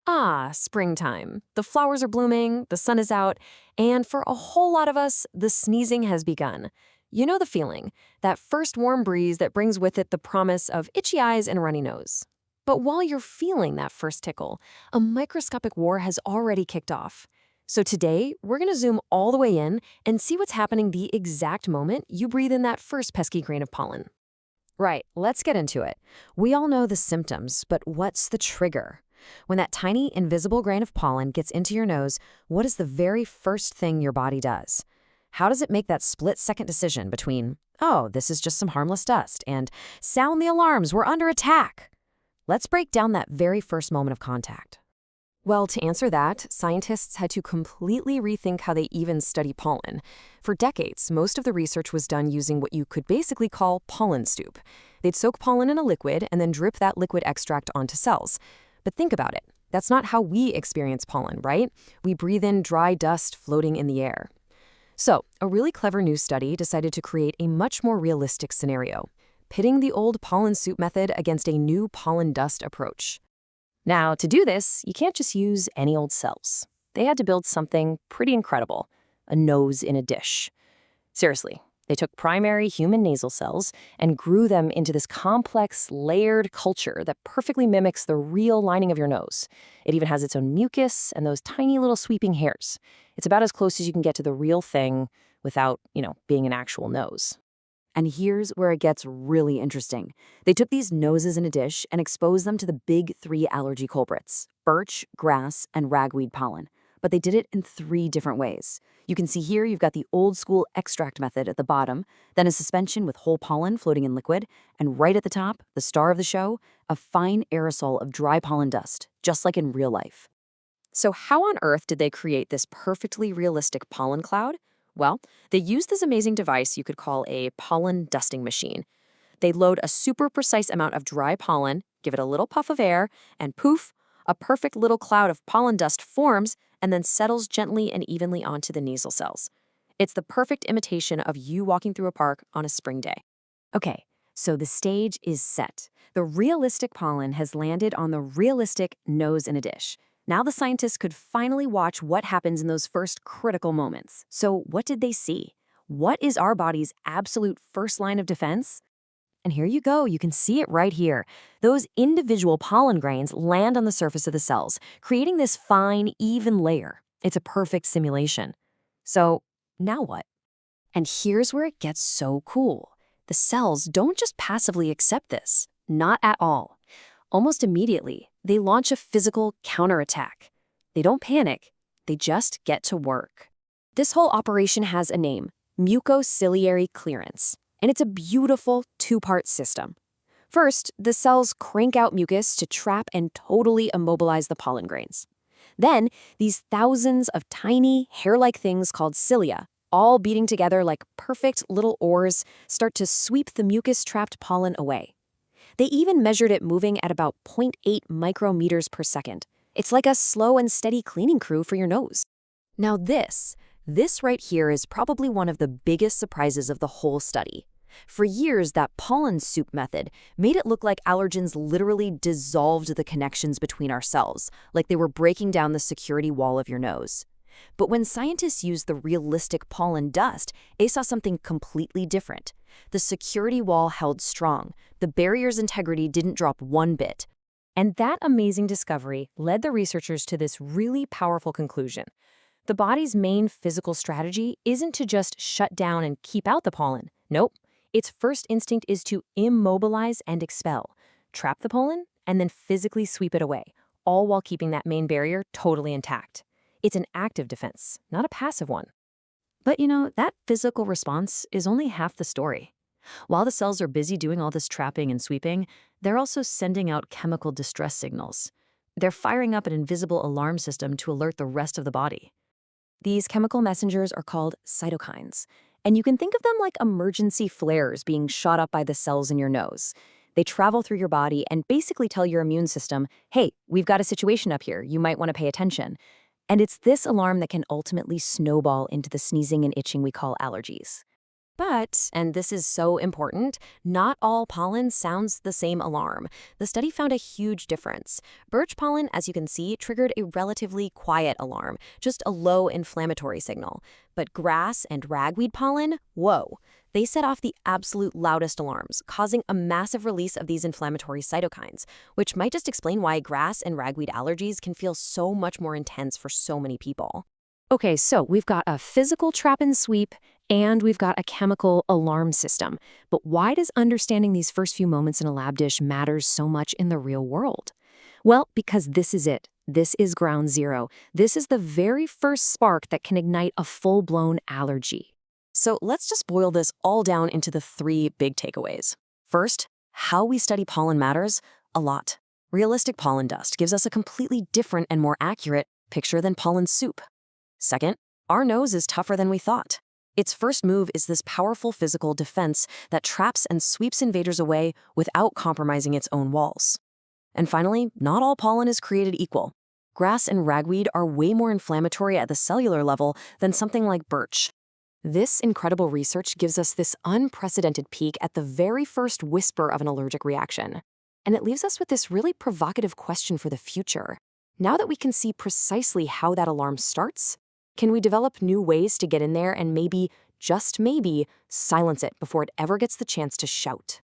Ah, springtime. The flowers are blooming, the sun is out, and for a whole lot of us, the sneezing has begun. You know the feeling, that first warm breeze that brings with it the promise of itchy eyes and a runny nose. But while you're feeling that first tickle, a microscopic war has already kicked off. So today, we're going to zoom all the way in and see what's happening the exact moment you breathe in that first pesky grain of pollen. Right, let's get into it. We all know the symptoms, but what's the trigger? When that tiny, invisible grain of pollen gets into your nose, what is the very first thing your body does? How does it make that split-second decision between, oh, this is just some harmless dust, and sound the alarms, we're under attack? Let's break down that very first moment of contact. Well, to answer that, scientists had to completely rethink how they even study pollen. For decades, most of the research was done using what you could basically call pollen soup. They'd soak pollen in a liquid and then drip that liquid extract onto cells. But think about it. That's not how we experience pollen, right? We breathe in dry dust floating in the air. So, a really clever new study decided to create a much more realistic scenario, pitting the old pollen soup method against a new pollen dust approach. Now, to do this, you can't just use any old cells. They had to build something pretty incredible, a nose in a dish. Seriously, they took primary human nasal cells and grew them into this complex, layered culture that perfectly mimics the real lining of your nose. It even has its own mucus and those tiny little sweeping hairs. It's about as close as you can get to the real thing without, being an actual nose. And here's where it gets really interesting. They took these noses in a dish and exposed them to the big three allergy culprits: birch, grass, and ragweed pollen. But they did it in three different ways. You can see here you've got the old school extract method at the bottom, then a suspension with whole pollen floating in liquid, and right at the top, the star of the show, a fine aerosol of dry pollen dust, just like in real life. So how on earth did they create this perfectly realistic pollen cloud? Well, they used this amazing device you could call a pollen dusting machine. They load a super precise amount of dry pollen, give it a little puff of air, and poof, a perfect little cloud of pollen dust forms and then settles gently and evenly onto the nasal cells. It's the perfect imitation of you walking through a park on a spring day. Okay, so the stage is set. The realistic pollen has landed on the realistic nose in a dish. Now the scientists could finally watch what happens in those first critical moments. So what did they see? What is our body's absolute first line of defense? And here you go, you can see it right here. Those individual pollen grains land on the surface of the cells, creating this fine, even layer. It's a perfect simulation. So now what? And here's where it gets so cool. The cells don't just passively accept this. Not at all. Almost immediately, they launch a physical counterattack. They don't panic, they just get to work. This whole operation has a name: mucociliary clearance. And it's a beautiful two-part system. First, the cells crank out mucus to trap and totally immobilize the pollen grains. Then, these thousands of tiny, hair-like things called cilia, all beating together like perfect little oars, start to sweep the mucus-trapped pollen away. They even measured it moving at about 0.8 micrometers per second. It's like a slow and steady cleaning crew for your nose. Now this right here is probably one of the biggest surprises of the whole study. For years, that pollen soup method made it look like allergens literally dissolved the connections between our cells, like they were breaking down the security wall of your nose. But when scientists used the realistic pollen dust, they saw something completely different. The security wall held strong. The barrier's integrity didn't drop one bit. And that amazing discovery led the researchers to this really powerful conclusion. The body's main physical strategy isn't to just shut down and keep out the pollen. Nope. Its first instinct is to immobilize and expel, trap the pollen, and then physically sweep it away, all while keeping that main barrier totally intact. It's an active defense, not a passive one. But that physical response is only half the story. While the cells are busy doing all this trapping and sweeping, they're also sending out chemical distress signals. They're firing up an invisible alarm system to alert the rest of the body. These chemical messengers are called cytokines, and you can think of them like emergency flares being shot up by the cells in your nose. They travel through your body and basically tell your immune system, hey, we've got a situation up here, you might want to pay attention. And it's this alarm that can ultimately snowball into the sneezing and itching we call allergies. But, and this is so important, not all pollen sounds the same alarm. The study found a huge difference. Birch pollen, as you can see, triggered a relatively quiet alarm, just a low inflammatory signal. But grass and ragweed pollen, whoa. They set off the absolute loudest alarms, causing a massive release of these inflammatory cytokines, which might just explain why grass and ragweed allergies can feel so much more intense for so many people. Okay, so we've got a physical trap and sweep, and we've got a chemical alarm system. But why does understanding these first few moments in a lab dish matter so much in the real world? Well, because this is it. This is ground zero. This is the very first spark that can ignite a full-blown allergy. So let's just boil this all down into the three big takeaways. First, how we study pollen matters a lot. Realistic pollen dust gives us a completely different and more accurate picture than pollen soup. Second, our nose is tougher than we thought. Its first move is this powerful physical defense that traps and sweeps invaders away without compromising its own walls. And finally, not all pollen is created equal. Grass and ragweed are way more inflammatory at the cellular level than something like birch. This incredible research gives us this unprecedented peek at the very first whisper of an allergic reaction. And it leaves us with this really provocative question for the future. Now that we can see precisely how that alarm starts, can we develop new ways to get in there and maybe, just maybe, silence it before it ever gets the chance to shout?